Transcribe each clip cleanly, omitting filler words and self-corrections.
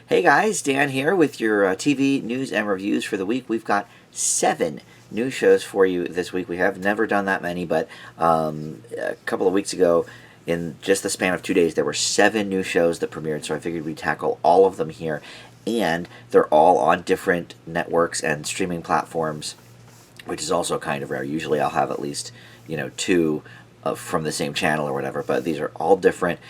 Hey guys, Dan here with your TV news and reviews for the week. We've got 7 new shows for you this week. We have never done that many, but a couple of weeks ago, in just the span of 2 days, there were 7 new shows that premiered, so I figured we'd tackle all of them here. And they're all on different networks and streaming platforms, which is also kind of rare. Usually I'll have at least, 2 from the same channel or whatever, but these are all different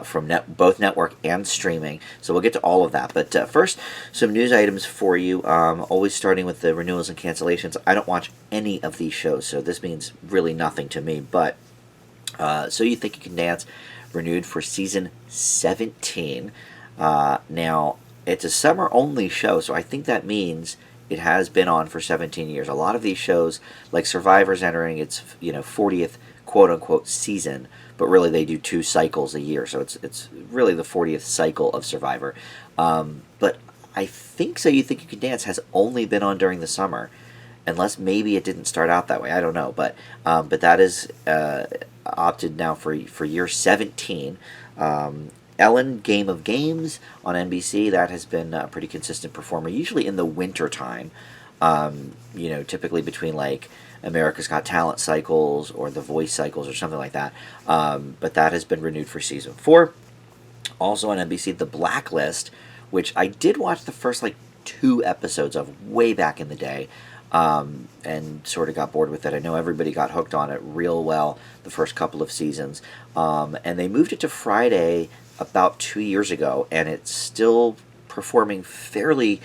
from both network and streaming, so we'll get to all of that. But first, some news items for you, always starting with the renewals and cancellations. I don't watch any of these shows, so this means really nothing to me, but So You Think You Can Dance renewed for season 17. Now, it's a summer-only show, so I think that means it has been on for 17 years. A lot of these shows, like Survivor's entering its 40th quote-unquote season, but really they do 2 cycles a year, so it's really the 40th cycle of Survivor. But I think So You Think You Can Dance has only been on during the summer, unless maybe it didn't start out that way. I don't know, but that is opted now for year 17. Ellen, Game of Games on NBC, that has been a pretty consistent performer, usually in the winter time, typically between like America's Got Talent cycles or The Voice cycles or something like that. But that has been renewed for season 4. Also on NBC, The Blacklist, which I did watch the first 2 episodes of way back in the day, and sort of got bored with it. I know everybody got hooked on it real well the first couple of seasons, and they moved it to Friday about 2 years ago, and it's still performing fairly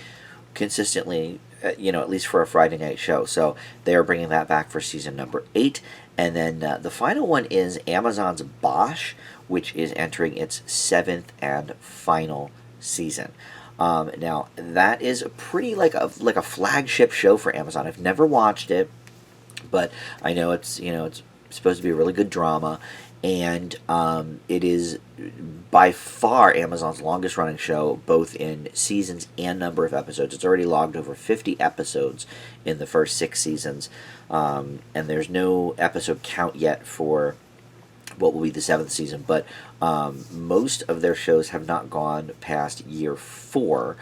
consistently, at least for a Friday night show. So they are bringing that back for season number 8. And then the final one is Amazon's Bosch, which is entering its 7th and final season. Now, that is pretty like a flagship show for Amazon. I've never watched it, but I know it's supposed to be a really good drama, and it is by far Amazon's longest running show, both in seasons and number of episodes. It's already logged over 50 episodes in the first 6 seasons, and there's no episode count yet for what will be the 7th season, but most of their shows have not gone past year 4.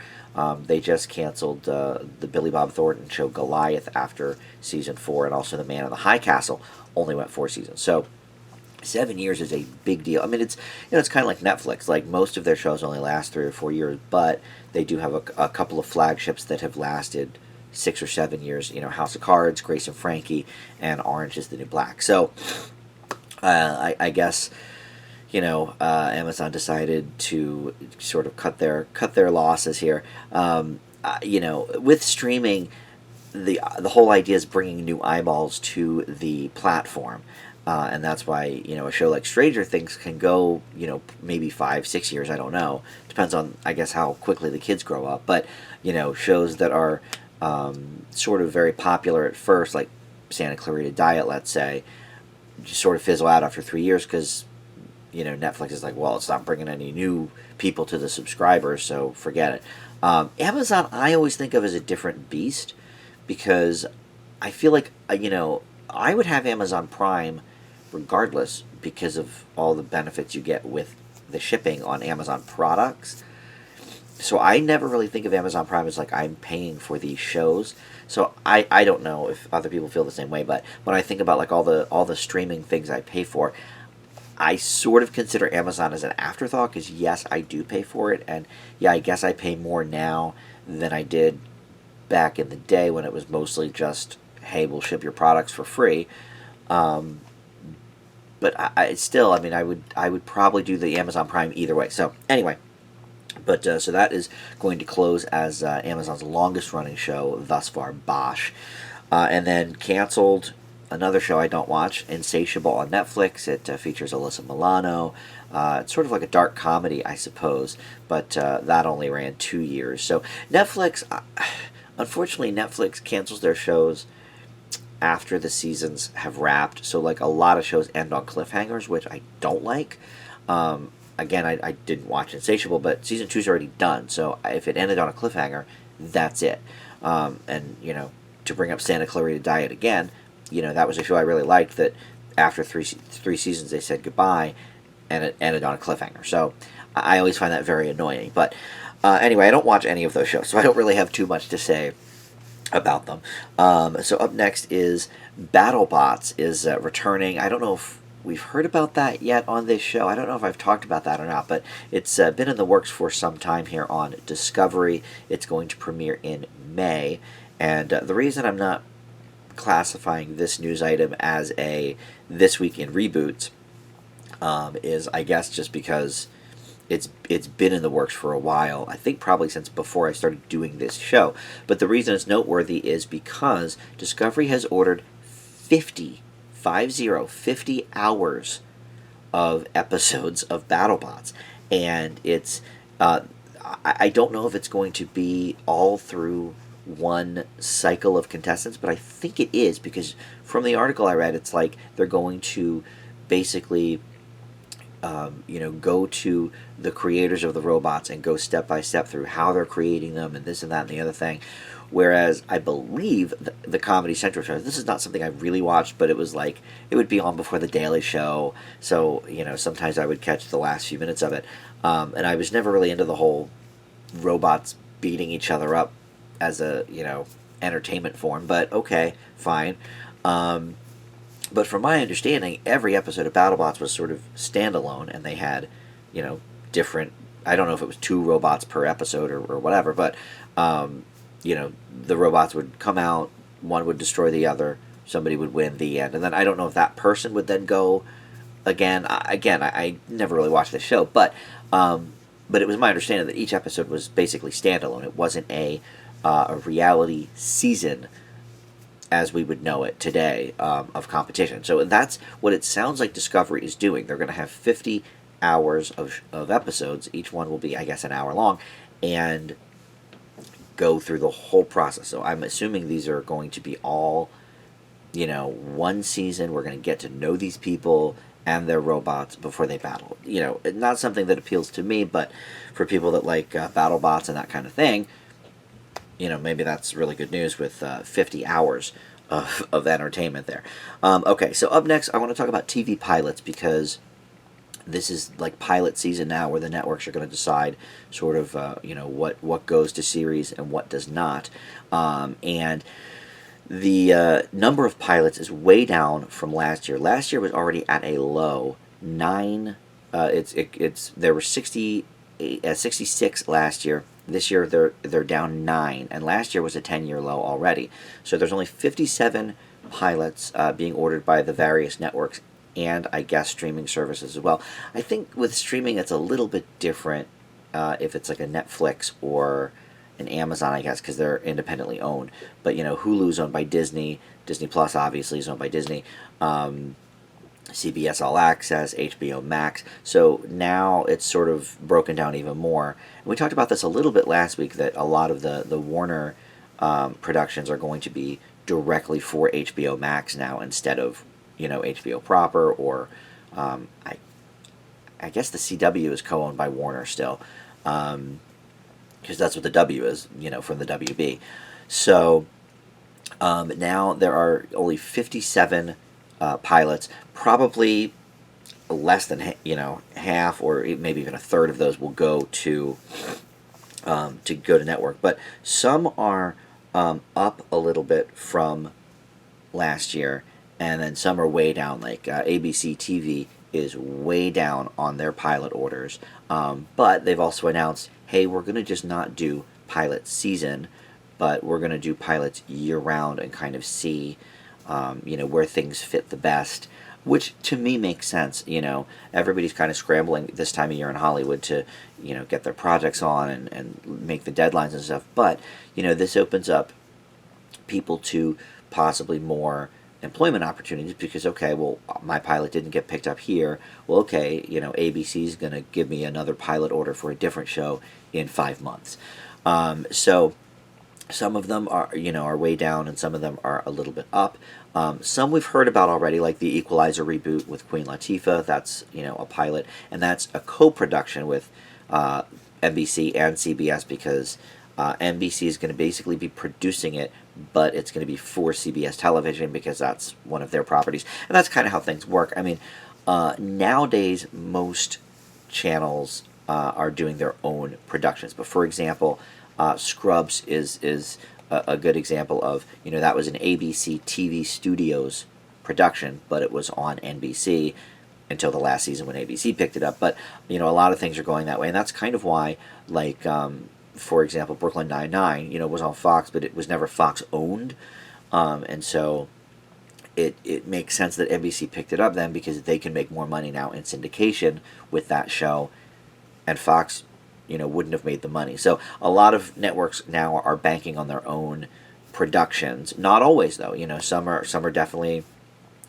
They just canceled the Billy Bob Thornton show Goliath after season 4, and also The Man in the High Castle only went 4 seasons. So 7 years is a big deal. I mean, it's it's kind of like Netflix. Like, most of their shows only last 3 or 4 years, but they do have a couple of flagships that have lasted 6 or 7 years. House of Cards, Grace and Frankie, and Orange is the New Black. So I guess Amazon decided to sort of cut their losses here. With streaming, the whole idea is bringing new eyeballs to the platform. And that's why, a show like Stranger Things can go, maybe 5-6 years, I don't know. Depends on, I guess, how quickly the kids grow up. But, shows that are sort of very popular at first, like Santa Clarita Diet, let's say, just sort of fizzle out after 3 years because, Netflix is like, well, it's not bringing any new people to the subscribers, so forget it. Amazon, I always think of as a different beast because I feel like, I would have Amazon Prime regardless because of all the benefits you get with the shipping on Amazon products. So I never really think of Amazon Prime as like I'm paying for these shows. So I don't know if other people feel the same way, but when I think about like all the streaming things I pay for, I sort of consider Amazon as an afterthought because yes, I do pay for it, and yeah, I guess I pay more now than I did back in the day when it was mostly just, hey, we'll ship your products for free. But I still, I would probably do the Amazon Prime either way. So anyway, but so that is going to close as Amazon's longest running show thus far, Bosch. And then canceled another show I don't watch, Insatiable on Netflix. It features Alyssa Milano. It's sort of like a dark comedy, I suppose, but that only ran 2 years. So Netflix, unfortunately, Netflix cancels their shows after the seasons have wrapped. So like a lot of shows end on cliffhangers, which I don't like. Again, I didn't watch Insatiable, but season 2 is already done. So if it ended on a cliffhanger, that's it. And to bring up Santa Clarita Diet again, that was a show I really liked that after three seasons they said goodbye, and it ended on a cliffhanger. So I always find that very annoying. But Anyway, I don't watch any of those shows, so I don't really have too much to say about them. So up next is Battlebots is returning. I don't know if we've heard about that yet on this show. I don't know if I've talked about that or not, but it's been in the works for some time here on Discovery. It's going to premiere in May, and the reason I'm not classifying this news item as a This Week in Reboots is, I guess, just because it's been in the works for a while. I think probably since before I started doing this show. But the reason it's noteworthy is because Discovery has ordered 50 hours of episodes of BattleBots, and it's I don't know if it's going to be all through one cycle of contestants, but I think it is, because from the article I read, it's like they're going to basically go to the creators of the robots and go step by step through how they're creating them and this and that and the other thing. Whereas I believe the Comedy Central show, this is not something I really watched, but it was like, it would be on before The Daily Show, so, sometimes I would catch the last few minutes of it. And I was never really into the whole robots beating each other up as a, entertainment form, but okay, fine. But from my understanding, every episode of BattleBots was sort of standalone, and they had, different, I don't know if it was 2 robots per episode or whatever, but, the robots would come out, one would destroy the other, somebody would win, the end. And then I don't know if that person would then go again. I never really watched this show, but it was my understanding that each episode was basically standalone. It wasn't a reality season as we would know it today of competition. So that's what it sounds like Discovery is doing. They're going to have 50 hours of episodes. Each one will be, I guess, an hour long, and go through the whole process. So I'm assuming these are going to be all, one season. We're going to get to know these people and their robots before they battle. Not something that appeals to me, but for people that like BattleBots and that kind of thing, maybe that's really good news with 50 hours of entertainment there. Okay, so up next, I want to talk about TV pilots, because this is like pilot season now, where the networks are going to decide sort of, what goes to series and what does not. And the number of pilots is way down from last year. Last year was already at a low 9. There were 66 last year. This year they're down 9, and last year was a 10-year low already. So there's only 57 pilots being ordered by the various networks, and I guess streaming services as well. I think with streaming it's a little bit different if it's like a Netflix or an Amazon, I guess, because they're independently owned. But Hulu's owned by Disney. Disney Plus obviously is owned by Disney. CBS All Access, HBO Max. So now it's sort of broken down even more. And we talked about this a little bit last week, that a lot of the Warner productions are going to be directly for HBO Max now, instead of HBO proper, or I guess the CW is co-owned by Warner still, because that's what the W is, from the WB. So now there are only 57 pilots. Probably less than half, or maybe even a third of those will go to network. But some are up a little bit from last year, and then some are way down. Like ABC TV is way down on their pilot orders, but they've also announced, hey, we're going to just not do pilot season, but we're going to do pilots year round and kind of see where things fit the best, which to me makes sense. Everybody's kind of scrambling this time of year in Hollywood to get their projects on and make the deadlines and stuff, but this opens up people to possibly more employment opportunities, because okay, well, my pilot didn't get picked up here, well, okay, ABC's going to give me another pilot order for a different show in 5 months. So some of them are way down, and some of them are a little bit up. Some we've heard about already, like the Equalizer reboot with Queen Latifah. That's a pilot, and that's a co-production with NBC and CBS, because NBC is going to basically be producing it, but it's going to be for CBS television, because that's one of their properties, and that's kind of how things work. I mean, nowadays most channels are doing their own productions. But for example, Scrubs is a good example of, that was an ABC TV Studios production, but it was on NBC until the last season when ABC picked it up. But a lot of things are going that way, and that's kind of why, like, for example, Brooklyn Nine-Nine, was on Fox, but it was never Fox owned, and so it makes sense that NBC picked it up then, because they can make more money now in syndication with that show, and Fox, wouldn't have made the money. So a lot of networks now are banking on their own productions. Not always, though. Some are definitely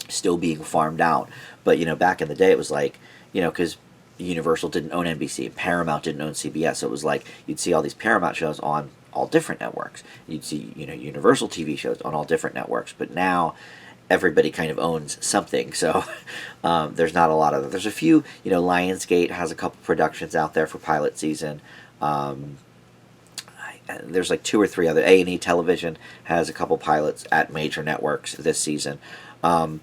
still being farmed out. But back in the day, it was like, because Universal didn't own NBC, Paramount didn't own CBS, so it was like you'd see all these Paramount shows on all different networks. You'd see Universal TV shows on all different networks. But now everybody kind of owns something, so there's not a lot of them. There's a few, Lionsgate has a couple productions out there for pilot season. There's like 2 or 3 other. A&E Television has a couple pilots at major networks this season. So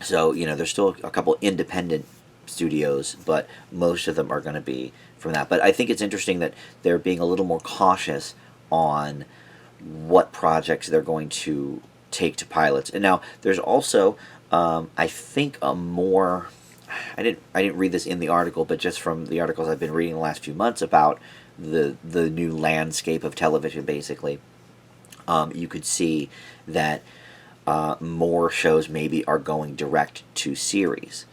there's still a couple independent studios, but most of them are going to be from that. But I think it's interesting that they're being a little more cautious on what projects they're going to take to pilots. And now there's also, I think, a more. I didn't read this in the article, but just from the articles I've been reading the last few months about the new landscape of television, basically, you could see that more shows maybe are going direct to series,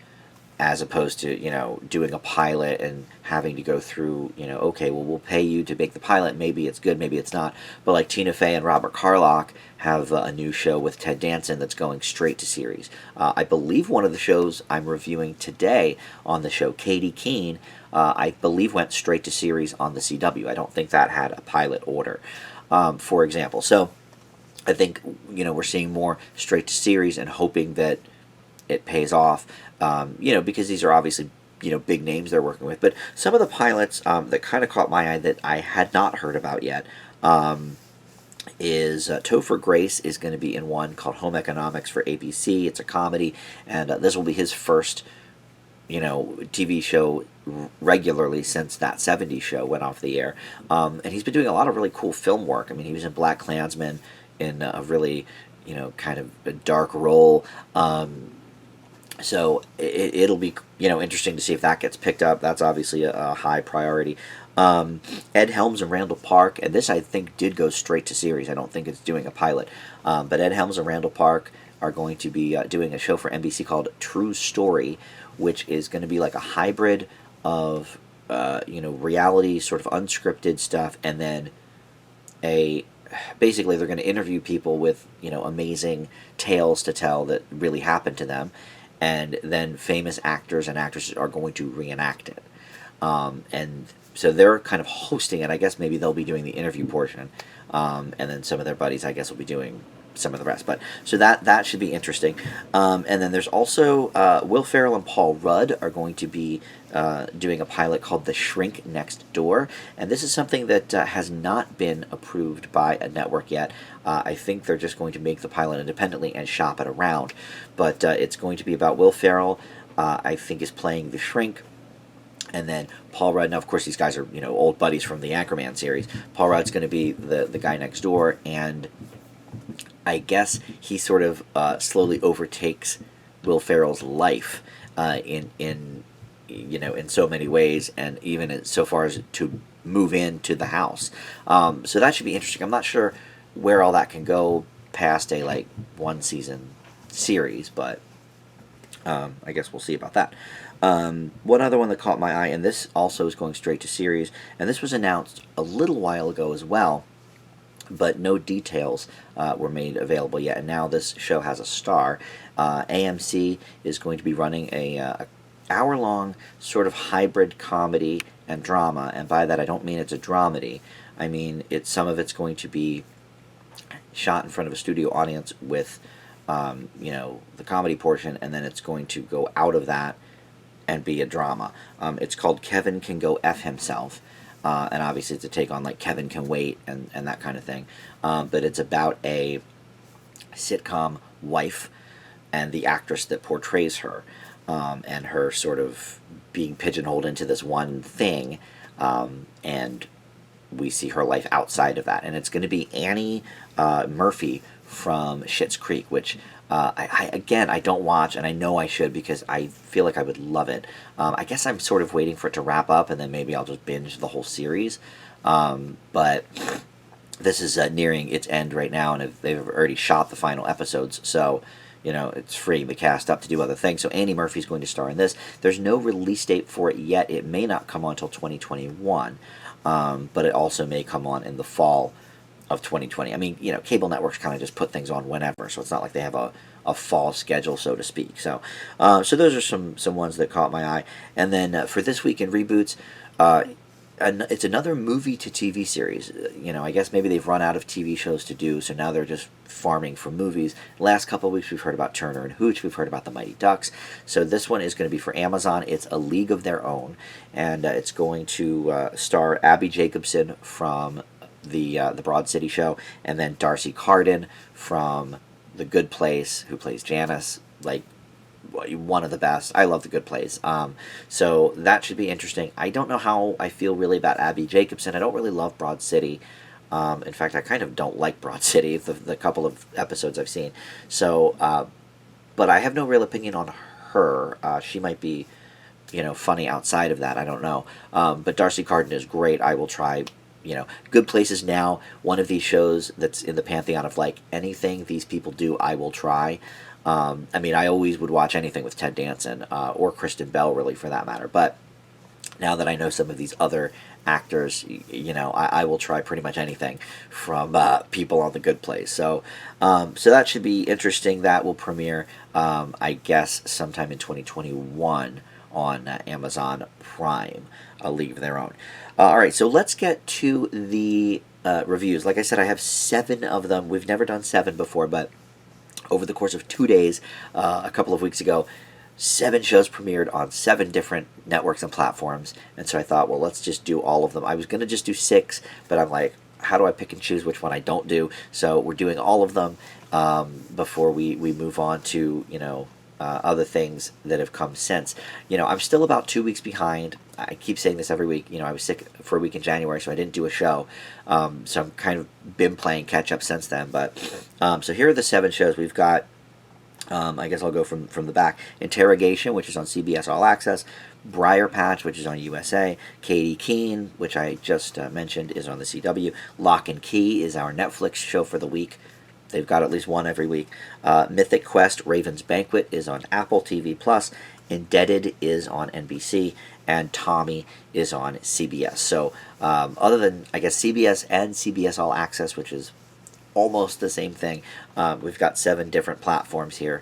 as opposed to doing a pilot and having to go through okay, well, we'll pay you to make the pilot, maybe it's good, maybe it's not. But like Tina Fey and Robert Carlock have a new show with Ted Danson that's going straight to series. I believe one of the shows I'm reviewing today on the show, Katy Keene, I believe went straight to series on the CW. I don't think that had a pilot order, for example. So I think we're seeing more straight to series and hoping that it pays off, because these are obviously big names they're working with. But some of the pilots that kind of caught my eye that I had not heard about yet is Topher Grace is going to be in one called Home Economics for ABC. It's a comedy, and this will be his first TV show regularly since that 70s show went off the air. And he's been doing a lot of really cool film work. I mean, he was in Black Klansman in a really kind of a dark role. So it'll be interesting to see if that gets picked up. That's obviously a high priority. Ed Helms and Randall Park, and this I think did go straight to series. I don't think it's doing a pilot. But Ed Helms and Randall Park are going to be doing a show for NBC called True Story, which is going to be like a hybrid of reality, sort of unscripted stuff, and then basically they're going to interview people with amazing tales to tell that really happened to them, and then famous actors and actresses are going to reenact it. And so they're kind of hosting it. I guess maybe they'll be doing the interview portion, and then some of their buddies, I guess, will be doing some of the rest. But so that should be interesting. And then there's also Will Ferrell and Paul Rudd are going to be doing a pilot called The Shrink Next Door, and this is something that has not been approved by a network yet. I think they're just going to make the pilot independently and shop it around. But it's going to be about Will Ferrell, I think, is playing the Shrink. And then Paul Rudd, now of course these guys are old buddies from the Anchorman series. Paul Rudd's going to be the guy next door, and I guess he sort of slowly overtakes Will Ferrell's life in so many ways, and even so far as to move into the house. So that should be interesting. I'm not sure where all that can go past a one season series, but I guess we'll see about that. One other one that caught my eye, and this also is going straight to series, and this was announced a little while ago as well, but no details were made available yet, and now this show has a star. AMC is going to be running a hour-long sort of hybrid comedy and drama, and by that I don't mean it's a dramedy. I mean some of it's going to be shot in front of a studio audience with the comedy portion, and then it's going to go out of that and be a drama. It's called Kevin Can Go F Himself, and obviously it's a take on Kevin Can Wait and that kind of thing. But it's about a sitcom wife and the actress that portrays her. and her sort of being pigeonholed into this one thing, and we see her life outside of that. And it's going to be Annie Murphy from Schitt's Creek, which I don't watch, and I know I should because I feel like I would love it. I guess I'm sort of waiting for it to wrap up, and then maybe I'll just binge the whole series. But this is nearing its end right now, and they've already shot the final episodes, so it's freeing the cast up to do other things. So Annie Murphy's going to star in this. There's no release date for it yet. It may not come on until 2021, but it also may come on in the fall of 2020. I mean, cable networks kind of just put things on whenever, so it's not like they have a fall schedule, so to speak. So those are some ones that caught my eye. And then for this week in reboots, it's another movie to TV series. I guess maybe they've run out of TV shows to do, so now they're just farming for movies. Last couple of weeks we've heard about Turner and Hooch, we've heard about the Mighty Ducks. So this one is going to be for Amazon. It's A League of Their Own, and it's going to star Abby Jacobson from the Broad City Show, and then Darcy Carden from The Good Place, who plays Janice, like one of the best. I love The Good Place. So that should be interesting. I don't know how I feel really about Abby Jacobson. I don't really love Broad City. In fact, I kind of don't like Broad City, the couple of episodes I've seen. So, but I have no real opinion on her. She might be, funny outside of that. I don't know. But Darcy Carden is great. I will try. Good Place is now one of these shows that's in the pantheon of like anything these people do, I will try. I mean, I always would watch anything with Ted Danson, or Kristen Bell, really, for that matter. But now that I know some of these other actors, I will try pretty much anything from people on The Good Place. So that should be interesting. That will premiere, I guess, sometime in 2021 on Amazon Prime, A League of Their Own. All right, so let's get to the reviews. Like I said, I have 7 of them. We've never done 7 before, but over the course of 2 days, a couple of weeks ago, 7 shows premiered on 7 different networks and platforms. And so I thought, well, let's just do all of them. I was going to just do 6, but I'm like, how do I pick and choose which one I don't do? So we're doing all of them before we move on to, other things that have come since. I'm still about 2 weeks behind. I keep saying this every week. I was sick for a week in January, so I didn't do a show. So I'm kind of been playing catch up since then. But so here are the 7 shows we've got. I guess I'll go from the back. Interrogation, which is on CBS All Access. Briarpatch, which is on USA. Katy Keene, which I just mentioned, is on the CW. Locke Key is our Netflix show for the week. They've got at least one every week. Mythic Quest, Raven's Banquet is on Apple TV+. Indebted is on NBC. And Tommy is on CBS. So other than, I guess, CBS and CBS All Access, which is almost the same thing, we've got 7 different platforms here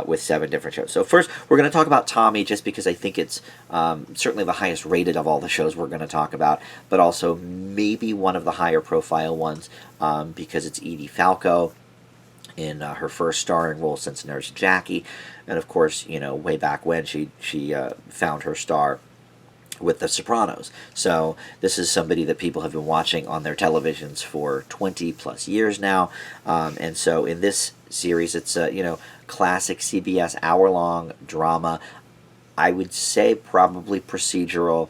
with 7 different shows. So first, we're going to talk about Tommy just because I think it's certainly the highest rated of all the shows we're going to talk about, but also maybe one of the higher profile ones because it's Edie Falco in her first starring role since Nurse Jackie. And of course, way back when she found her star with The Sopranos. So this is somebody that people have been watching on their televisions for 20 plus years now. And so in this series, it's a classic CBS hour-long drama. I would say probably procedural,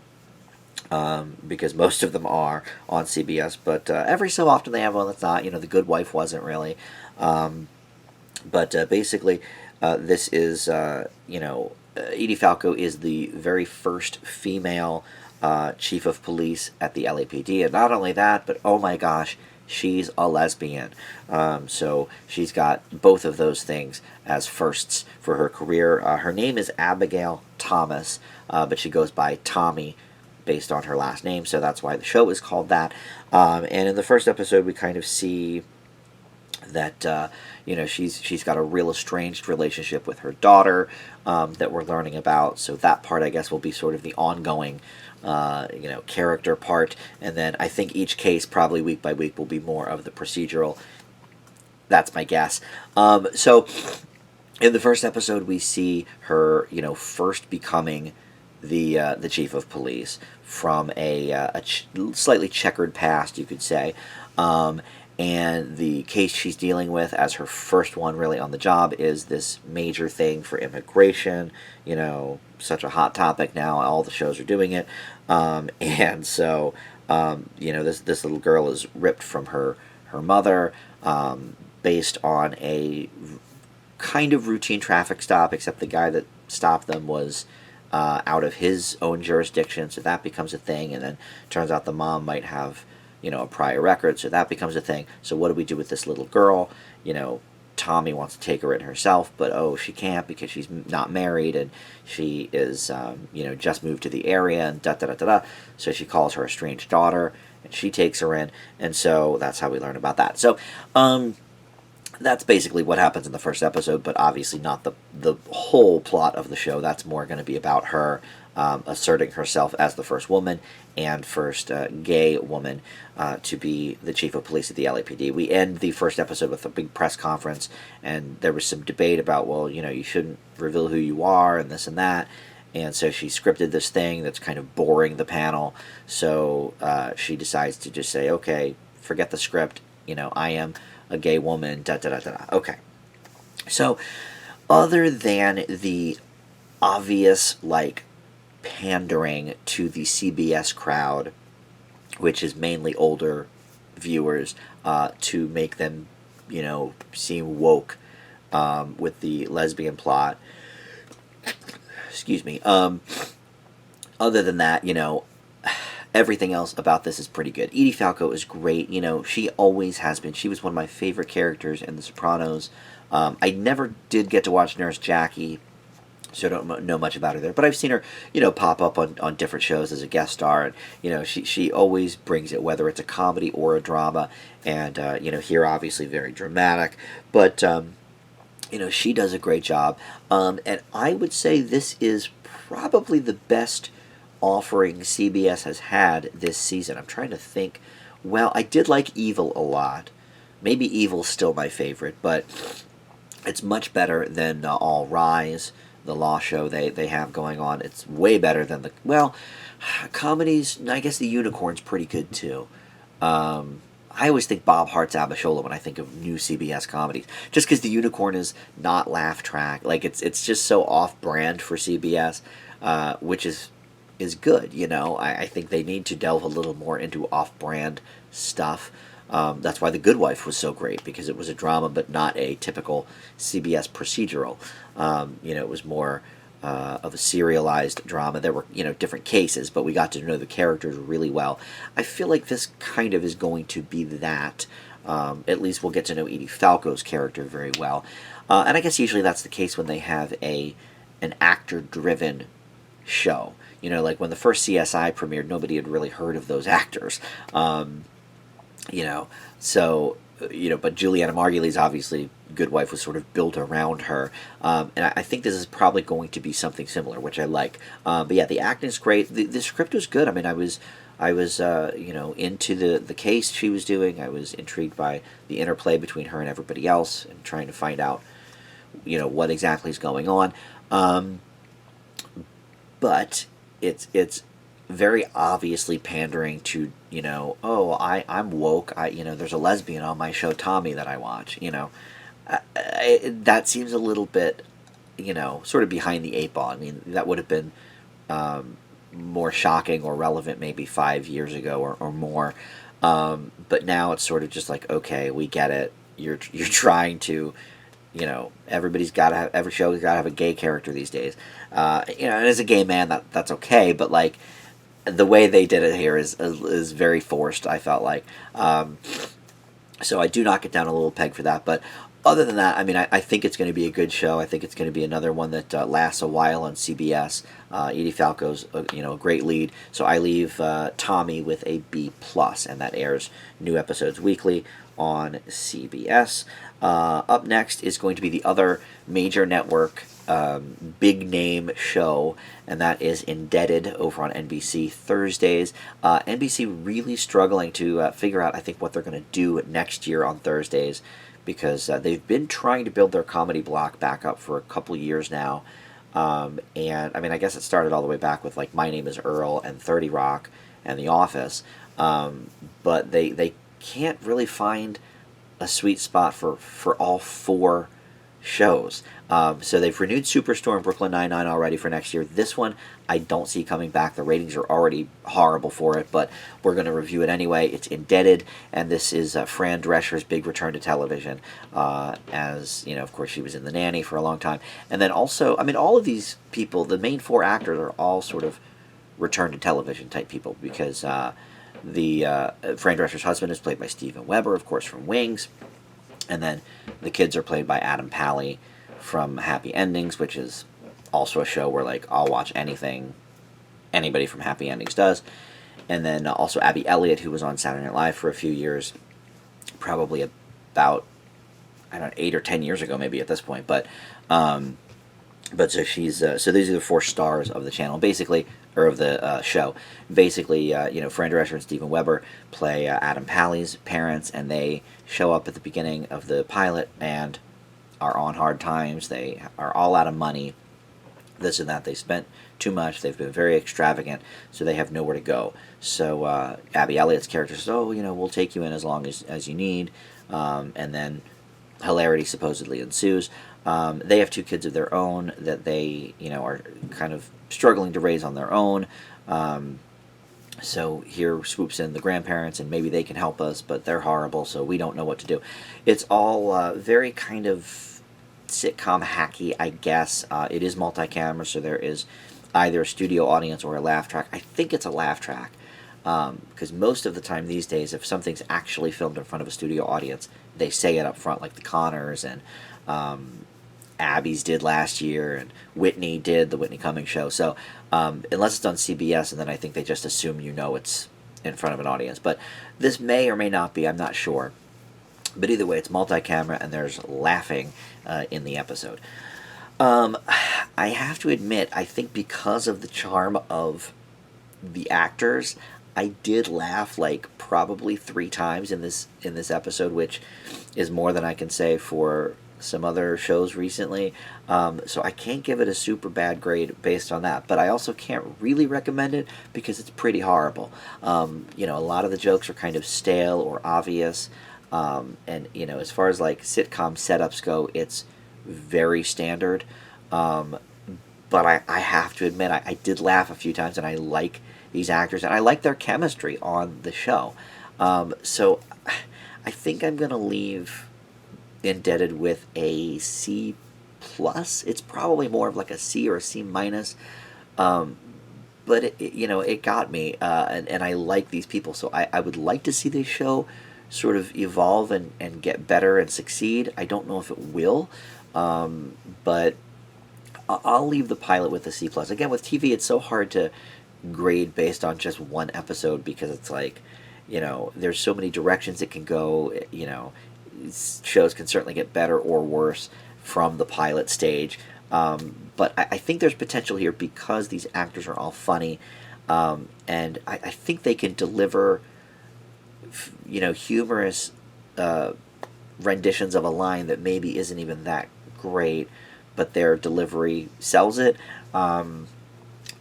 because most of them are on CBS, but every so often they have one that's not. The Good Wife wasn't really. But basically, this is, Edie Falco is the very first female chief of police at the LAPD. And not only that, but oh my gosh, she's a lesbian. So she's got both of those things as firsts for her career. Her name is Abigail Thomas, but she goes by Tommy based on her last name, so that's why the show is called that. And in the first episode, we kind of see that she's got a real estranged relationship with her daughter that we're learning about. So that part, I guess, will be sort of the ongoing character part. And then I think each case, probably week by week, will be more of the procedural. That's my guess. So in the first episode, we see her, first becoming the chief of police from a slightly checkered past, you could say. and the case she's dealing with as her first one really on the job is this major thing for immigration. Such a hot topic now. All the shows are doing it, and so this little girl is ripped from her mother, based on a kind of routine traffic stop, except the guy that stopped them was out of his own jurisdiction, so that becomes a thing. And then turns out the mom might have a prior record, so that becomes a thing. So what do we do with this little girl? Tommy wants to take her in herself, but she can't because she's not married, and she is just moved to the area, and da da da da da. So she calls her a strange daughter, and she takes her in, and so that's how we learn about that. So that's basically what happens in the first episode, but obviously not the whole plot of the show. That's more going to be about her asserting herself as the first woman and first gay woman to be the chief of police at the LAPD. We end the first episode with a big press conference, and there was some debate about, well, you shouldn't reveal who you are and this and that. And so she scripted this thing that's kind of boring the panel. So she decides to just say, okay, forget the script. I am a gay woman, da da da da. Okay. So, other than the obvious, pandering to the CBS crowd, which is mainly older viewers, to make them, seem woke with the lesbian plot. Excuse me. Other than that, everything else about this is pretty good. Edie Falco is great. She always has been. She was one of my favorite characters in The Sopranos. I never did get to watch Nurse Jackie, so I don't know much about her there. But I've seen her, pop up on different shows as a guest star. And, she always brings it, whether it's a comedy or a drama. And, here, obviously, very dramatic. But, she does a great job. And I would say this is probably the best offering CBS has had this season. I'm trying to think. Well, I did like Evil a lot. Maybe Evil's still my favorite, but it's much better than All Rise, the law show they have going on. It's way better than comedies. I guess The Unicorn's pretty good too. I always think Bob Hart's Abishola when I think of new CBS comedies, just because The Unicorn is not laugh track. It's just so off-brand for CBS, which is good. I think they need to delve a little more into off-brand stuff. That's why The Good Wife was so great, because it was a drama but not a typical CBS procedural. It was more of a serialized drama. There were different cases, but we got to know the characters really well. I feel like this kind of is going to be that. At least we'll get to know Edie Falco's character very well. And I guess usually that's the case when they have an actor-driven show. Like when the first CSI premiered, nobody had really heard of those actors. But Juliana Margulies, obviously, Good Wife was sort of built around her. And I think this is probably going to be something similar, which I like. But yeah, the acting's great. The script was good. I mean, I was into the case she was doing. I was intrigued by the interplay between her and everybody else and trying to find out, what exactly is going on. But it's very obviously pandering to, I'm woke. There's a lesbian on my show, Tommy, that I watch. That seems a little bit, sort of behind the eight ball. I mean, that would have been more shocking or relevant maybe 5 years ago or more. But now it's sort of just like, okay, we get it. You're trying to, everybody's got to have, every show's got to have a gay character these days. And as a gay man, that's okay. But the way they did it here is very forced, I felt like. So I do knock it down a little peg for that. But other than that, I mean, I think it's going to be a good show. I think it's going to be another one that lasts a while on CBS. Edie Falco's a great lead. So I leave Tommy with a B+, and that airs new episodes weekly on CBS. Up next is going to be the other major network big name show, and that is Indebted over on NBC Thursdays. NBC really struggling to figure out, I think, what they're going to do next year on Thursdays, because they've been trying to build their comedy block back up for a couple years now. And I mean, I guess it started all the way back with My Name is Earl and 30 Rock and The Office. But they can't really find a sweet spot for all 4 shows. So they've renewed Superstore and Brooklyn Nine-Nine already for next year. This one I don't see coming back. The ratings are already horrible for it, but we're going to review it anyway. It's Indebted, and this is Fran Drescher's big return to television. As you know, of course, she was in The Nanny for a long time, and then also, I mean, all of these people, the main 4 actors, are all sort of return to television type people, because the Fran Drescher's husband is played by Steven Weber, of course, from Wings, and then the kids are played by Adam Pally from Happy Endings, which is also a show where, like, I'll watch anything anybody from Happy Endings does. And then also Abby Elliott, who was on Saturday Night Live for a few years, probably about, I don't know, 8 or 10 years ago maybe at this point. But so she's so these are the 4 stars of the channel, basically, or of the show. Basically, Fran Drescher and Steven Weber play Adam Pally's parents, and they show up at the beginning of the pilot and are on hard times. They are all out of money, this and that. They spent too much. They've been very extravagant, so they have nowhere to go. So Abby Elliott's character says, "Oh, we'll take you in as long as you need," and then hilarity supposedly ensues. They have 2 kids of their own that they, are kind of struggling to raise on their own. So here swoops in the grandparents, and maybe they can help us, but they're horrible, so we don't know what to do. It's all very kind of sitcom hacky, I guess. It is multi-camera, so there is either a studio audience or a laugh track. I think it's a laugh track, because most of the time these days, if something's actually filmed in front of a studio audience, they say it up front, like the Connors and Abby's did last year, and Whitney did, the Whitney Cummings show. So unless it's on CBS, and then I think they just assume it's in front of an audience. But this may or may not be, I'm not sure. But either way, it's multi-camera, and there's laughing in the episode. I have to admit, I think because of the charm of the actors, I did laugh like probably 3 times in this episode, which is more than I can say for some other shows recently. So I can't give it a super bad grade based on that, but I also can't really recommend it because it's pretty horrible. A lot of the jokes are kind of stale or obvious, and as far as like sitcom setups go, it's very standard. But I have to admit, I did laugh a few times, and I like these actors, and I like their chemistry on the show. So I think I'm going to leave Indebted with a C+. It's probably more of like a C or a C-. But it got me, and I like these people, so I would like to see this show sort of evolve and get better and succeed. I don't know if it will, but I'll leave the pilot with a C+. Again, with TV, it's so hard to grade based on just one episode, because it's like, there's so many directions it can go. Shows can certainly get better or worse from the pilot stage, but I think there's potential here because these actors are all funny, and I think they can deliver humorous renditions of a line that maybe isn't even that great, but their delivery sells it.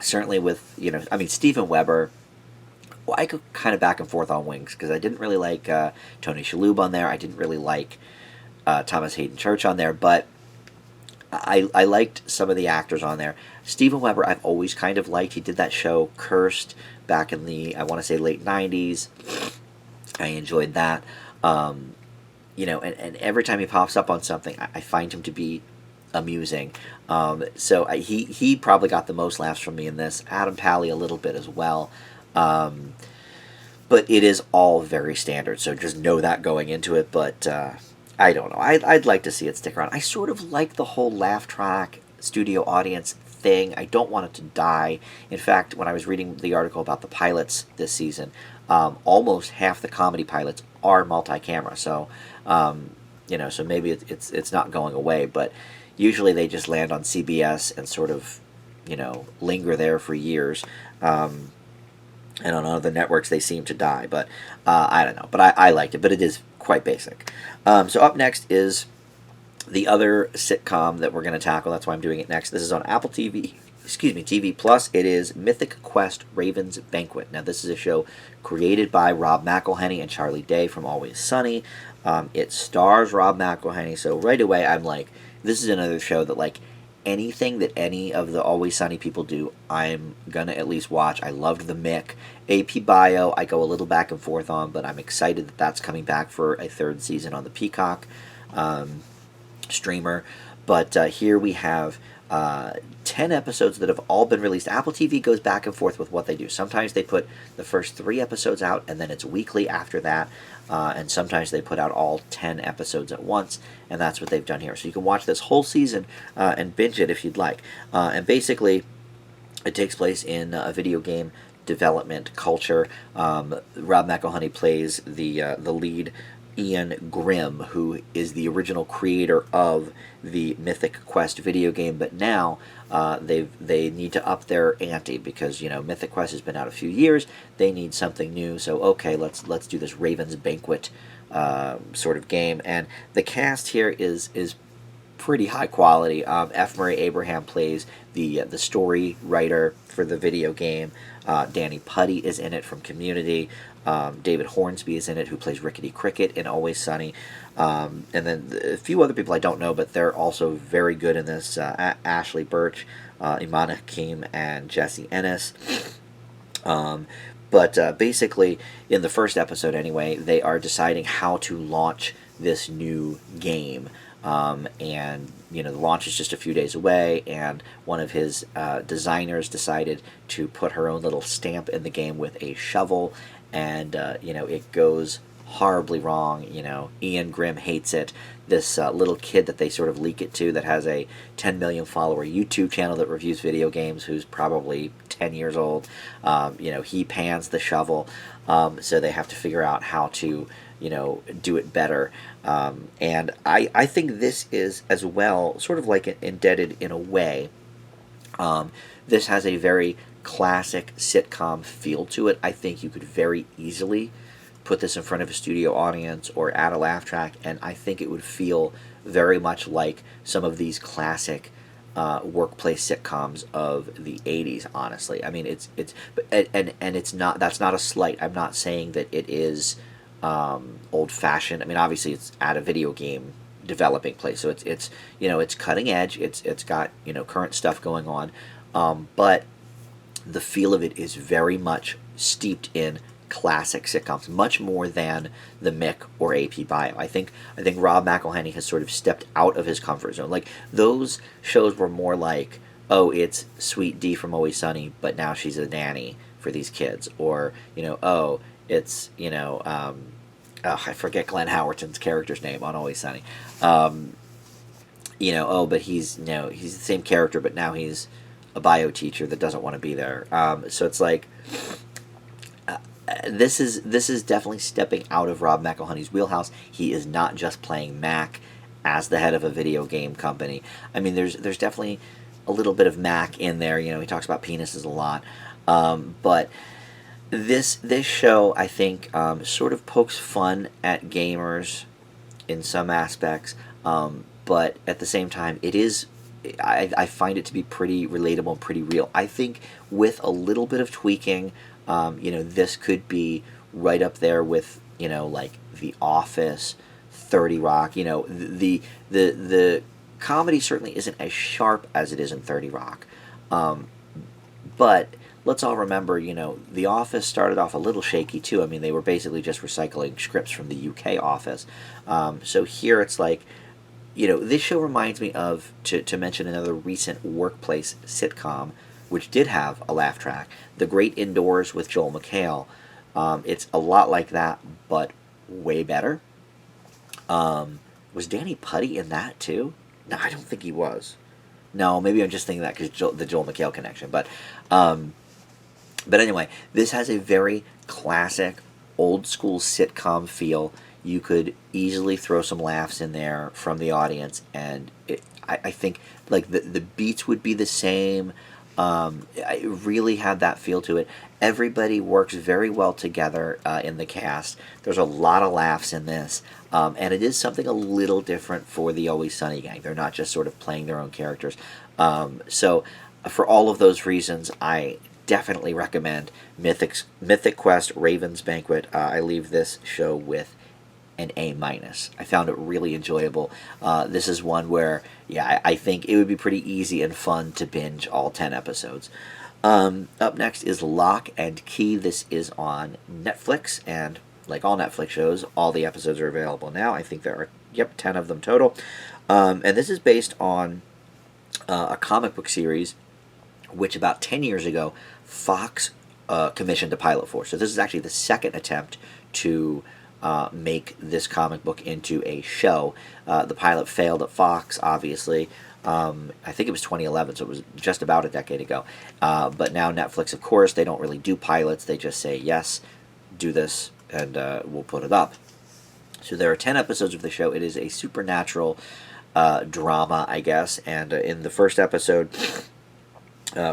Certainly with, Steven Weber, well, I go kind of back and forth on Wings, because I didn't really like Tony Shalhoub on there. I didn't really like Thomas Hayden Church on there, but I liked some of the actors on there. Steven Weber I've always kind of liked. He did that show Cursed back in the, I want to say, late 90s. I enjoyed that. And every time he pops up on something, I find him to be amusing. So he probably got the most laughs from me in this. Adam Pally a little bit as well. But it is all very standard, so just know that going into it. But I don't know. I'd like to see it stick around. I sort of like the whole laugh track studio audience thing. I don't want it to die. In fact, when I was reading the article about the pilots this season, almost half the comedy pilots are multi-camera. So so maybe it's not going away. But usually they just land on CBS and sort of linger there for years. And on other networks they seem to die, but I don't know. But I liked it, but it is quite basic. So up next is the other sitcom that we're going to tackle. That's why I'm doing it next. This is on Apple TV. TV Plus. It is Mythic Quest Raven's Banquet. Now, this is a show created by Rob McElhenney and Charlie Day from Always Sunny. It stars Rob McElhenney, so right away I'm like, this is another show that, like, anything that any of the Always Sunny people do, I'm gonna at least watch. I loved the Mick. AP Bio, I go a little back and forth on, but I'm excited that that's coming back for a third season on the Peacock streamer. But here we have 10 episodes that have all been released. Apple TV goes back and forth with what they do. Sometimes they put the first 3 episodes out, and then it's weekly after that. And sometimes they put out all 10 episodes at once, and that's what they've done here. So you can watch this whole season and binge it if you'd like. And basically, it takes place in a video game development culture. Rob McElhenney plays the lead, Ian Grimm, who is the original creator of the Mythic Quest video game, but now they need to up their ante because, you know, Mythic Quest has been out a few years. They need something new, so okay, let's do this Raven's Banquet sort of game. And the cast here is pretty high quality. F. Murray Abraham plays the story writer for the video game. Danny Putty is in it from Community. David Hornsby is in it, who plays Rickety Cricket in Always Sunny. And then a few other people I don't know, but they're also very good in this. Ashley Birch, Iman Hakim, and Jesse Ennis. But basically, in the first episode anyway, they are deciding how to launch this new game. And, you know, the launch is just a few days away, and one of his designers decided to put her own little stamp in the game with a shovel, and, you know, it goes horribly wrong. You know, Ian Grimm hates it. This little kid that they sort of leak it to that has a 10 million follower YouTube channel that reviews video games, who's probably 10 years old, you know, he pans the shovel, so they have to figure out how to, you know, do it better. And I think this is, as well, sort of like Indebted in a way. This has a very classic sitcom feel to it. I think you could very easily put this in front of a studio audience or add a laugh track, and I think it would feel very much like some of these classic workplace sitcoms of the 80s, honestly. I mean, it's it's not, that's not a slight. I'm not saying that it is old-fashioned. I mean, obviously it's at a video game developing place, so it's you know, it's cutting edge. It's got, you know, current stuff going on, but the feel of it is very much steeped in classic sitcoms, much more than the Mick or AP Bio. I think Rob McElhenney has sort of stepped out of his comfort zone. Like, those shows were more like, oh, it's Sweet D from Always Sunny, but now she's a nanny for these kids, or, you know, oh, it's, you know, I forget Glenn Howerton's character's name on Always Sunny. You know, oh, but he's, you know, he's the same character, but now he's a bio teacher that doesn't want to be there. So it's like, this is definitely stepping out of Rob McElhenney's wheelhouse. He is not just playing Mac as the head of a video game company. I mean, there's definitely a little bit of Mac in there. You know, he talks about penises a lot, but this show, I think, sort of pokes fun at gamers in some aspects, but at the same time, it is, I find it to be pretty relatable and pretty real. I think with a little bit of tweaking, you know, this could be right up there with, you know, like The Office, 30 Rock. You know, the comedy certainly isn't as sharp as it is in 30 Rock, but let's all remember, you know, The Office started off a little shaky too. I mean, they were basically just recycling scripts from the UK Office. So here it's like, you know, this show reminds me of, to mention another recent workplace sitcom, which did have a laugh track, The Great Indoors with Joel McHale. It's a lot like that, but way better. Was Danny Putty in that too? No, I don't think he was. No, maybe I'm just thinking that because the Joel McHale connection. But anyway, this has a very classic, old-school sitcom feel. You could easily throw some laughs in there from the audience, and I think, like, the beats would be the same. It really had that feel to it. Everybody works very well together in the cast. There's a lot of laughs in this, and it is something a little different for the Always Sunny gang. They're not just sort of playing their own characters. So for all of those reasons, I definitely recommend Mythic Quest Raven's Banquet. I leave this show with an A minus. I found it really enjoyable. This is one where, yeah, I think it would be pretty easy and fun to binge all 10 episodes. Up next is Locke Key. This is on Netflix, and like all Netflix shows, all the episodes are available now. I think there are, 10 of them total. And this is based on a comic book series which about 10 years ago Fox commissioned a pilot for. So this is actually the second attempt to make this comic book into a show. The pilot failed at Fox, obviously. I think it was 2011, so it was just about a decade ago. But now Netflix, of course, they don't really do pilots. They just say, yes, do this, and we'll put it up. So there are 10 episodes of the show. It is a supernatural drama, I guess. And in the first episode,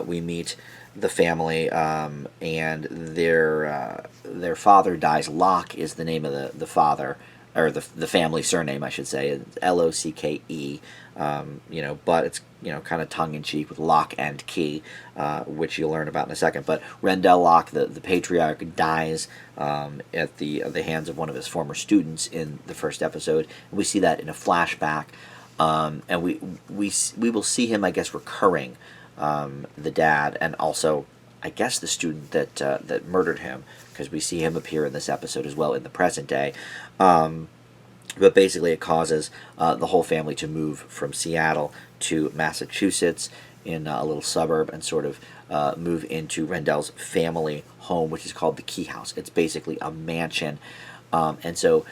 we meet the family, and their father dies. Locke is the name of the father, or the family surname, I should say. It's Locke. But it's kind of tongue in cheek with Locke and Key, which you'll learn about in a second. But Rendell Locke, the patriarch, dies at the hands of one of his former students in the first episode. And we see that in a flashback, and we will see him, I guess, recurring. The dad, and also, I guess, the student that murdered him, because we see him appear in this episode as well in the present day. But basically, it causes the whole family to move from Seattle to Massachusetts in a little suburb, and sort of move into Rendell's family home, which is called the Key House. It's basically a mansion, and so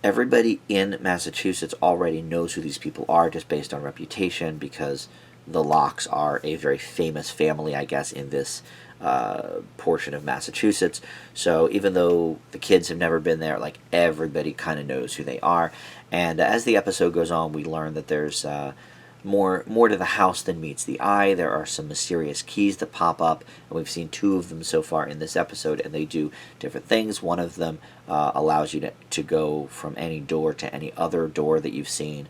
everybody in Massachusetts already knows who these people are, just based on reputation, because the Lockes are a very famous family, I guess, in this portion of Massachusetts. So even though the kids have never been there, like, everybody kind of knows who they are. And as the episode goes on, we learn that there's more to the house than meets the eye. There are some mysterious keys that pop up, and we've seen 2 of them so far in this episode, and they do different things. One of them allows you to go from any door to any other door that you've seen,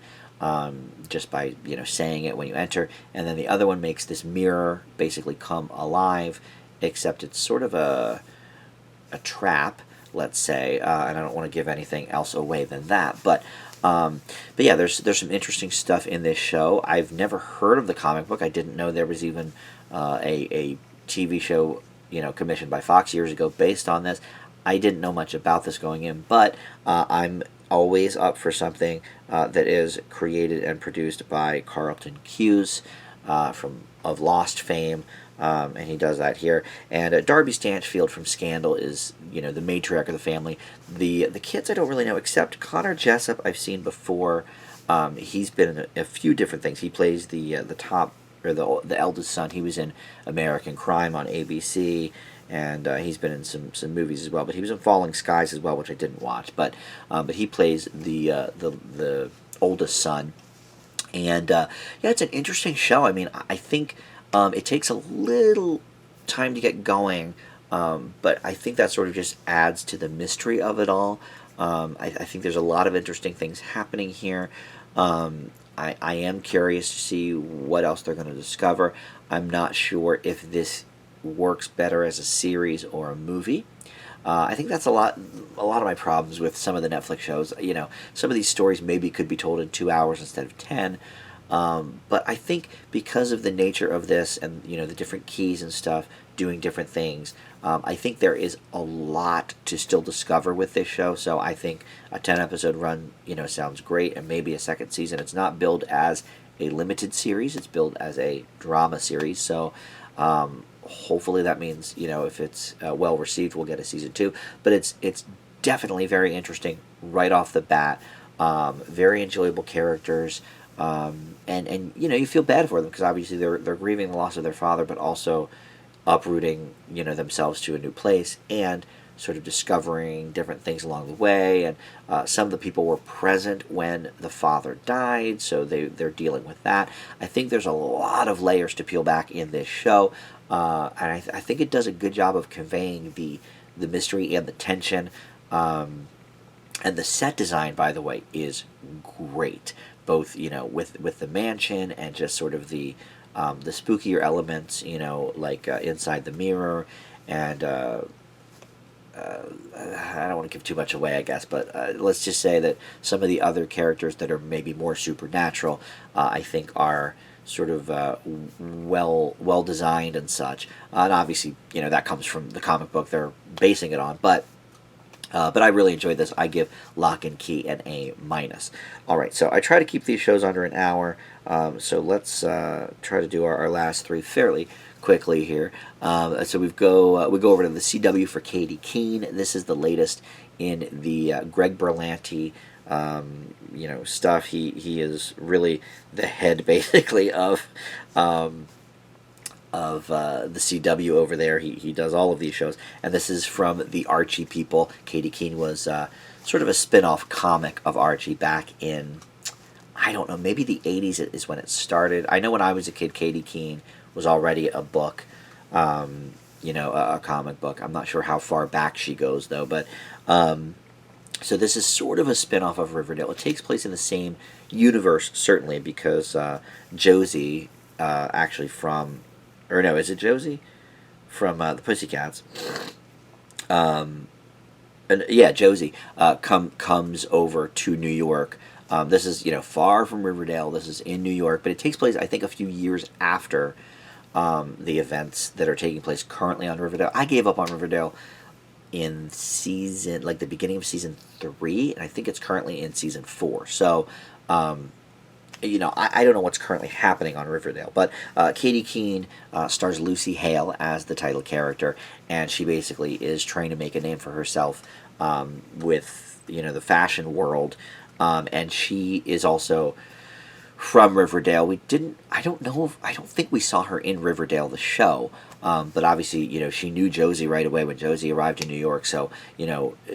just by saying it when you enter, and then the other one makes this mirror basically come alive, except it's sort of a trap, let's say, and I don't want to give anything else away than that, but yeah, there's some interesting stuff in this show. I've never heard of the comic book. I didn't know there was even a TV show commissioned by Fox years ago based on this. I didn't know much about this going in, but I'm always up for something that is created and produced by Carlton Cuse of Lost fame, and he does that here. And Darby Stanchfield from Scandal is the matriarch of the family. The kids I don't really know, except Connor Jessup I've seen before. He's been in a few different things. He plays the top, or the eldest son. He was in American Crime on ABC. And he's been in some movies as well, but he was in Falling Skies as well, which I didn't watch. But he plays the oldest son, and yeah, it's an interesting show. I mean, I think it takes a little time to get going, but I think that sort of just adds to the mystery of it all. I think there's a lot of interesting things happening here. I am curious to see what else they're going to discover. I'm not sure if this works better as a series or a movie. I think that's a lot of my problems with some of the Netflix shows. Some of these stories maybe could be told in 2 hours instead of 10. But I think because of the nature of this, and the different keys and stuff doing different things, I think there is a lot to still discover with this show. So I think a 10-episode run sounds great, and maybe a second season. It's not billed as a limited series, it's billed as a drama series. So hopefully that means if it's well received, we'll get a season 2. But it's definitely very interesting right off the bat. Very enjoyable characters, and you feel bad for them, because obviously they're grieving the loss of their father, but also uprooting themselves to a new place, and sort of discovering different things along the way. And some of the people were present when the father died, so they're dealing with that. I think there's a lot of layers to peel back in this show, and I think it does a good job of conveying the mystery and the tension. And the set design, by the way, is great. Both with the mansion, and just sort of the the spookier elements, like Inside the Mirror, and I don't want to give too much away, I guess, but let's just say that some of the other characters that are maybe more supernatural, I think, are sort of well designed and such. And obviously, that comes from the comic book they're basing it on, but I really enjoyed this. I give Locke and Key an A minus. All right, so I try to keep these shows under an hour. So let's try to do our last three fairly quickly here. So we go over to the CW for Katy Keene. This is the latest in the Greg Berlanti stuff. He is really the head basically of the CW over there. He does all of these shows, and this is from the Archie people. Katy Keene was sort of a spin-off comic of Archie back in, I don't know, maybe the 80s is when it started. I know when I was a kid, Katy Keene was already a book, a comic book. I'm not sure how far back she goes, though, but so this is sort of a spin-off of Riverdale. It takes place in the same universe, certainly, because Josie, actually from, or no, is it Josie? From the Pussycats. And yeah, Josie comes over to New York. This is, far from Riverdale. This is in New York, but it takes place, I think, a few years after the events that are taking place currently on Riverdale. I gave up on Riverdale in the beginning of season 3, and I think it's currently in season 4. So, I don't know what's currently happening on Riverdale, but Katy Keene stars Lucy Hale as the title character, and she basically is trying to make a name for herself with, the fashion world, and she is also from Riverdale. I don't think we saw her in Riverdale, the show, but obviously, she knew Josie right away when Josie arrived in New York, so,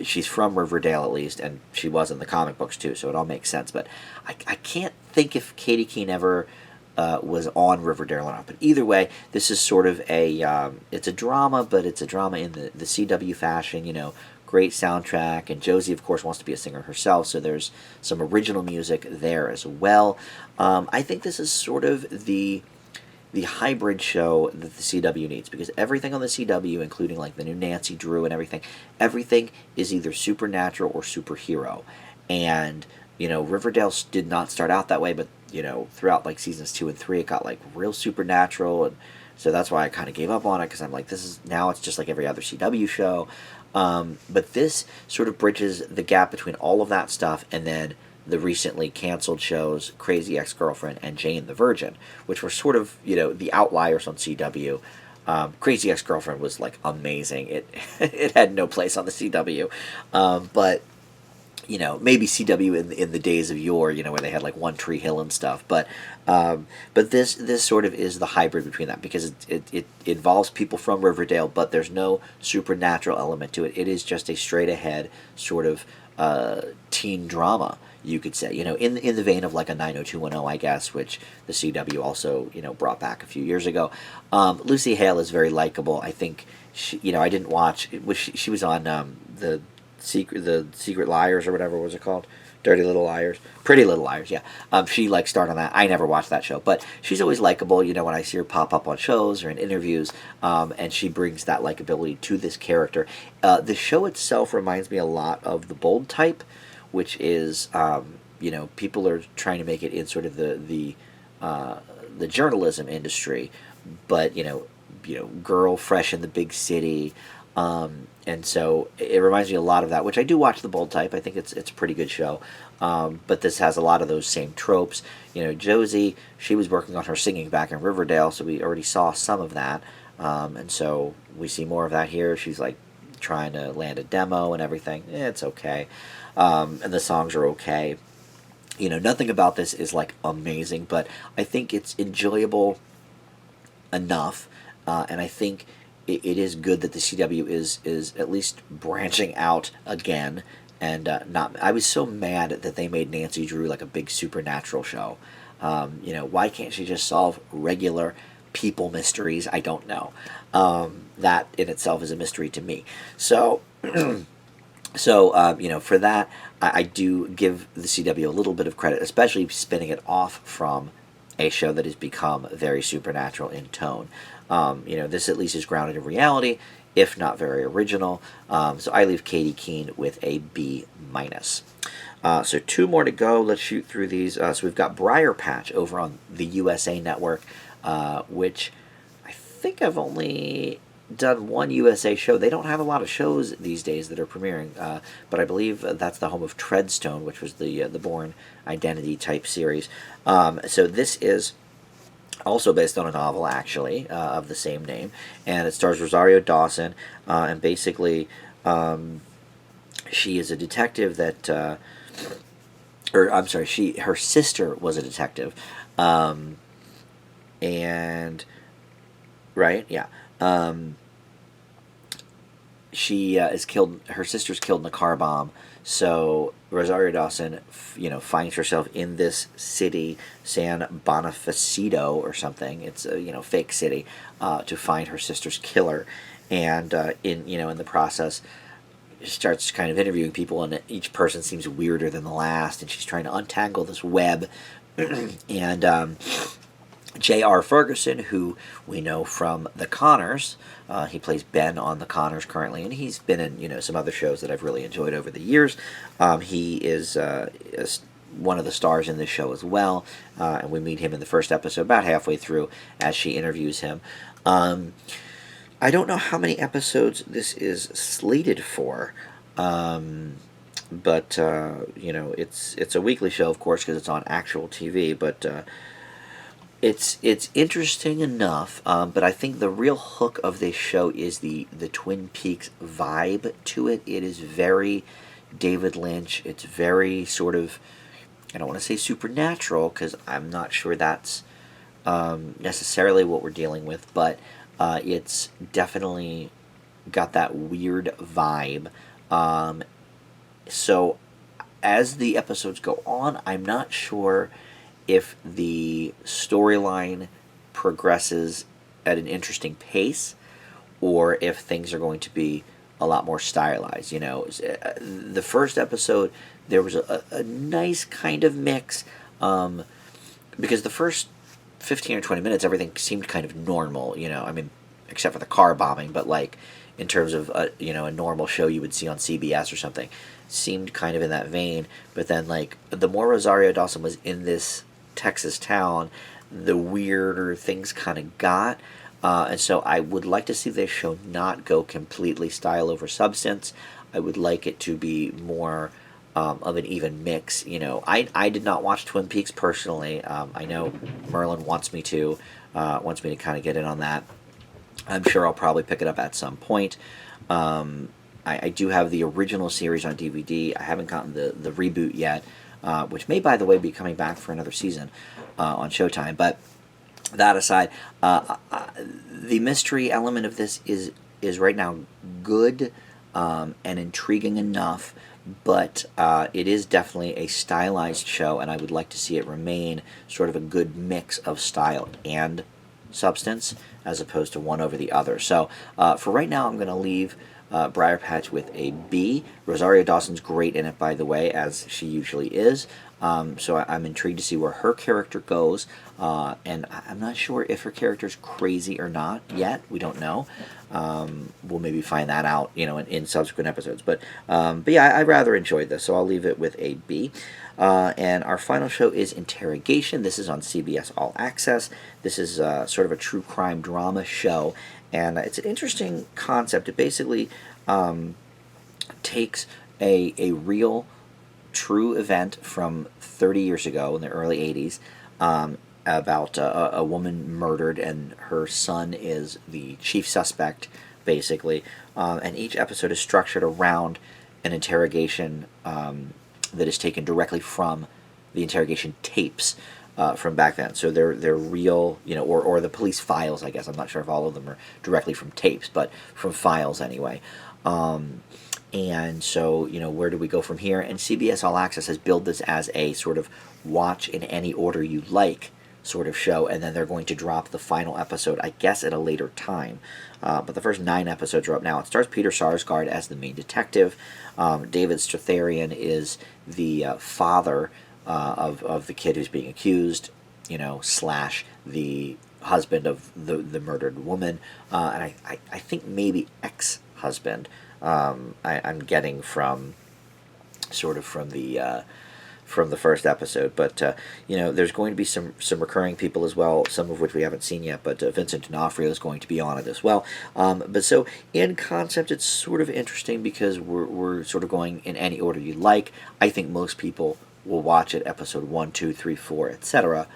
she's from Riverdale at least, and she was in the comic books too, so it all makes sense, but I can't think if Katy Keene ever was on Riverdale or not, but either way, this is sort of it's a drama, but it's a drama in the CW fashion, great soundtrack, and Josie, of course, wants to be a singer herself, so there's some original music there as well. I think this is sort of the hybrid show that the CW needs, because everything on the CW, including like the new Nancy Drew and everything is either supernatural or superhero, and Riverdale did not start out that way, but throughout like seasons 2 and 3, it got like real supernatural, and so that's why I kind of gave up on it, because I'm like, it's just like every other CW show. But this sort of bridges the gap between all of that stuff and then the recently canceled shows Crazy Ex-Girlfriend and Jane the Virgin, which were sort of, the outliers on CW. Crazy Ex-Girlfriend was like amazing. It had no place on the CW. But maybe CW in the days of yore, where they had like One Tree Hill and stuff. But this sort of is the hybrid between that, because it involves people from Riverdale, but there's no supernatural element to it. It is just a straight ahead sort of teen drama, you could say, in the vein of like a 90210, I guess, which the CW also, brought back a few years ago. Lucy Hale is very likable. I think she, I didn't watch. She was on the Secret Liars or whatever was it called? Dirty Little Liars, Pretty Little Liars, yeah. She starred on that. I never watched that show, but she's always likable. When I see her pop up on shows or in interviews, and she brings that likability to this character. The show itself reminds me a lot of The Bold Type, which is people are trying to make it in sort of the journalism industry, but girl fresh in the big city. And so it reminds me a lot of that, which I do watch The Bold Type. I think it's a pretty good show. But this has a lot of those same tropes. Josie, she was working on her singing back in Riverdale, so we already saw some of that. And so we see more of that here. She's like trying to land a demo and everything. It's okay. And the songs are okay. Nothing about this is like amazing, but I think it's enjoyable enough. And I think it is good that the CW is at least branching out again, and not. I was so mad that they made Nancy Drew like a big supernatural show. Why can't she just solve regular people mysteries? I don't know. That in itself is a mystery to me. So, for that, I do give the CW a little bit of credit, especially spinning it off from a show that has become very supernatural in tone. This at least is grounded in reality, if not very original. So I leave Katy Keene with a B minus. So 2 more to go. Let's shoot through these. So we've got Briarpatch over on the USA Network, which I think I've only done one USA show. They don't have a lot of shows these days that are premiering, but I believe that's the home of Treadstone, which was the Bourne Identity type series. So this is also based on a novel, actually, of the same name, and it stars Rosario Dawson, and basically she is a detective that, or I'm sorry, her sister was a detective, and right, yeah. She is killed. Her sister's killed in a car bomb. So Rosario Dawson, finds herself in this city, San Bonifacio or something. It's a fake city, to find her sister's killer, and in the process, she starts kind of interviewing people, and each person seems weirder than the last, and she's trying to untangle this web, and J.R. Ferguson, who we know from The Connors. He plays Ben on The Connors currently, and he's been in some other shows that I've really enjoyed over the years. He is one of the stars in this show as well, and we meet him in the first episode about halfway through as she interviews him. I don't know how many episodes this is slated for, but it's a weekly show, of course, because it's on actual TV, but it's interesting enough, but I think the real hook of this show is the Twin Peaks vibe to it. It is very David Lynch. It's very sort of, I don't want to say supernatural, because I'm not sure that's necessarily what we're dealing with, but it's definitely got that weird vibe. So as the episodes go on, I'm not sure if the storyline progresses at an interesting pace, or if things are going to be a lot more stylized. The first episode, there was a nice kind of mix, because the first 15 or 20 minutes, everything seemed kind of normal, I mean, except for the car bombing, but like, in terms of, a normal show you would see on CBS or something, seemed kind of in that vein. But then, like, the more Rosario Dawson was in this Texas town, the weirder things kind of got, and so I would like to see this show not go completely style over substance. I would like it to be more of an even mix. I did not watch Twin Peaks personally. I know Merlin wants me to kind of get in on that. I'm sure I'll probably pick it up at some point. I do have the original series on DVD. I haven't gotten the reboot yet, which may, by the way, be coming back for another season on Showtime. But that aside, the mystery element of this is right now good and intriguing enough, but it is definitely a stylized show, and I would like to see it remain sort of a good mix of style and substance, as opposed to one over the other. So for right now, I'm going to leave Briarpatch with a B. Rosario Dawson's great in it, by the way, as she usually is. So I'm intrigued to see where her character goes, and I'm not sure if her character's crazy or not yet. We don't know. We'll maybe find that out, in subsequent episodes. But yeah, I rather enjoyed this, so I'll leave it with a B. And our final show is Interrogation. This is on CBS All Access. This is sort of a true crime drama show, and it's an interesting concept. It basically takes a real, true event from 30 years ago in the early 80s, about a woman murdered, and her son is the chief suspect, basically. And each episode is structured around an interrogation that is taken directly from the interrogation tapes from back then. So they're real, or the police files, I guess. I'm not sure if all of them are directly from tapes, but from files anyway. And so, where do we go from here? And CBS All Access has billed this as a sort of watch in any order you like sort of show, and then they're going to drop the final episode, I guess, at a later time. But the first 9 episodes are up now. It stars Peter Sarsgaard as the main detective. David Strathairn is the father of the kid who's being accused. slash the husband of the murdered woman, and I think maybe ex-husband. I'm getting from sort of from the first episode, but there's going to be some recurring people as well, some of which we haven't seen yet. But Vincent D'Onofrio is going to be on it as well. But so in concept, it's sort of interesting because we're sort of going in any order you like. I think most people will watch it episode 1, 2, 3, 4, etc.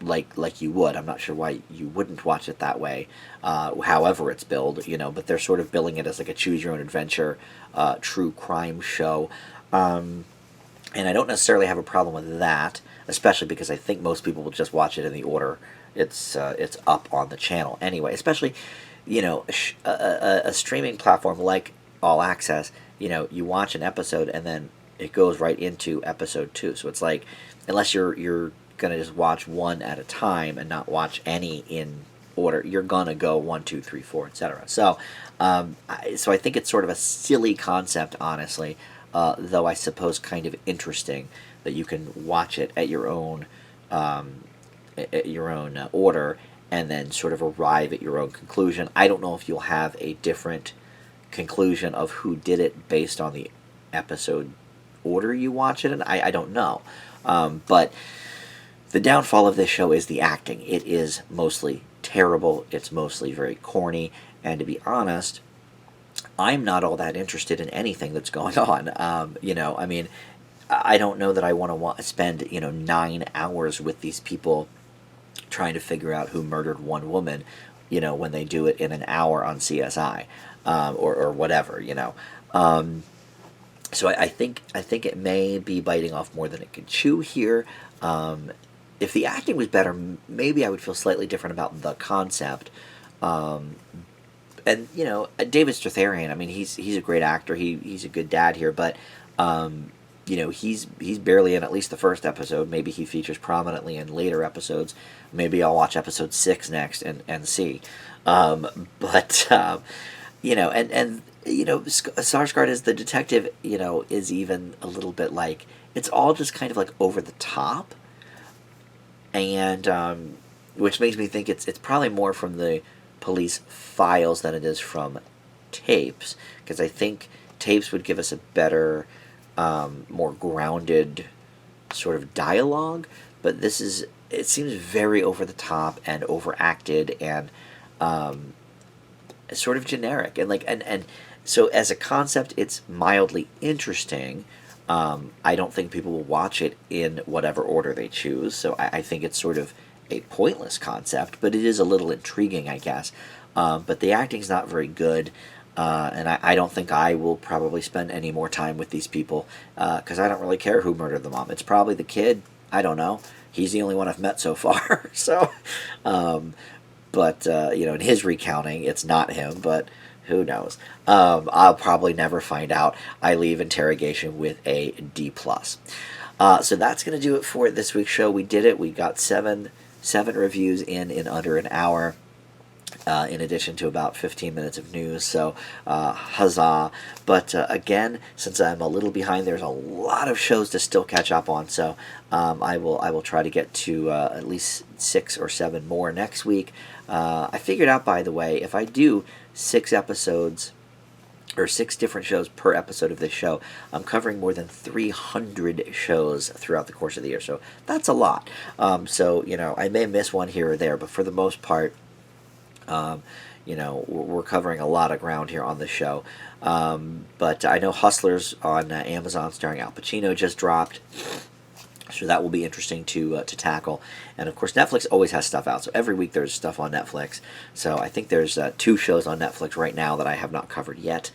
Like you would. I'm not sure why you wouldn't watch it that way, however it's billed, but they're sort of billing it as like a choose your own adventure true crime show. And I don't necessarily have a problem with that, especially because I think most people will just watch it in the order it's up on the channel anyway. Especially, a streaming platform like All Access, you watch an episode and then it goes right into episode 2. So it's like, unless you're gonna just watch one at a time and not watch any in order, you're gonna go 1, 2, 3, 4, etc. So, so I think it's sort of a silly concept, honestly. Though I suppose kind of interesting that you can watch it at your own order and then sort of arrive at your own conclusion. I don't know if you'll have a different conclusion of who did it based on the episode order you watch it in. I don't know. But the downfall of this show is the acting. It is mostly terrible. It's mostly very corny. And to be honest, I'm not all that interested in anything that's going on. I mean, I don't know that I want to spend 9 hours with these people trying to figure out who murdered one woman, when they do it in an hour on CSI, or whatever, So I think it may be biting off more than it can chew here. If the acting was better, maybe I would feel slightly different about the concept. And David Strathairn, I mean, he's a great actor. He's a good dad here, but he's barely in at least the first episode. Maybe he features prominently in later episodes. Maybe I'll watch episode 6 next and see. Sarsgaard as the detective, is even a little bit like, it's all just kind of like over the top, and which makes me think it's probably more from the police files than it is from tapes, because I think tapes would give us a better, more grounded sort of dialogue, but it seems very over the top and overacted and sort of generic, and so as a concept it's mildly interesting. I don't think people will watch it in whatever order they choose, so I think it's sort of a pointless concept, but it is a little intriguing, I guess. But the acting's not very good, and I don't think I will probably spend any more time with these people, because I don't really care who murdered the mom. It's probably the kid. I don't know. He's the only one I've met so far. So, but in his recounting, it's not him, but who knows? I'll probably never find out. I leave Interrogation with a D+. So that's going to do it for this week's show. We did it. We got seven reviews in under an hour, in addition to about 15 minutes of news, so huzzah. But again, since I'm a little behind, there's a lot of shows to still catch up on, so I will try to get to at least 6 or 7 more next week. I figured out, by the way, if I do 6 episodes or 6 different shows per episode of this show, I'm covering more than 300 shows throughout the course of the year, so that's a lot. So, I may miss one here or there, but for the most part, we're covering a lot of ground here on the show. But I know Hustlers on Amazon starring Al Pacino just dropped, so that will be interesting to tackle. And of course, Netflix always has stuff out, so every week there's stuff on Netflix. So I think there's 2 shows on Netflix right now that I have not covered yet,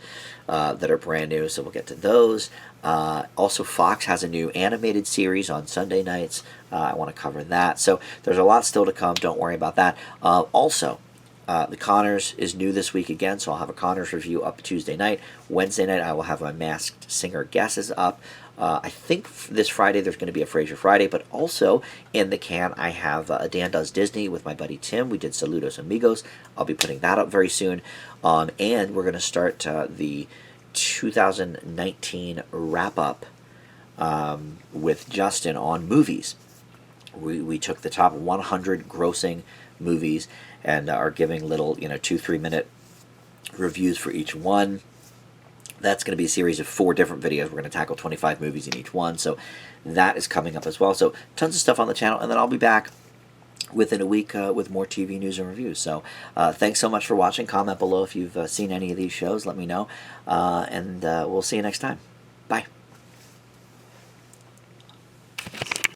that are brand new, so we'll get to those. Also, Fox has a new animated series on Sunday nights. I want to cover that. So there's a lot still to come. Don't worry about that. Also, The Conners is new this week again, so I'll have a Conners review up Tuesday night. Wednesday night, I will have my Masked Singer guesses up. I think this Friday there's going to be a Frasier Friday, but also in the can I have Dan Does Disney with my buddy Tim. We did Saludos Amigos. I'll be putting that up very soon. And we're going to start the 2019 wrap-up with Justin on movies. We took the top 100 grossing movies and are giving little 2-3 minute reviews for each one. That's going to be a series of 4 different videos. We're going to tackle 25 movies in each one, so that is coming up as well. So tons of stuff on the channel, and then I'll be back within a week with more TV news and reviews. So thanks so much for watching. Comment below if you've seen any of these shows. Let me know, and we'll see you next time.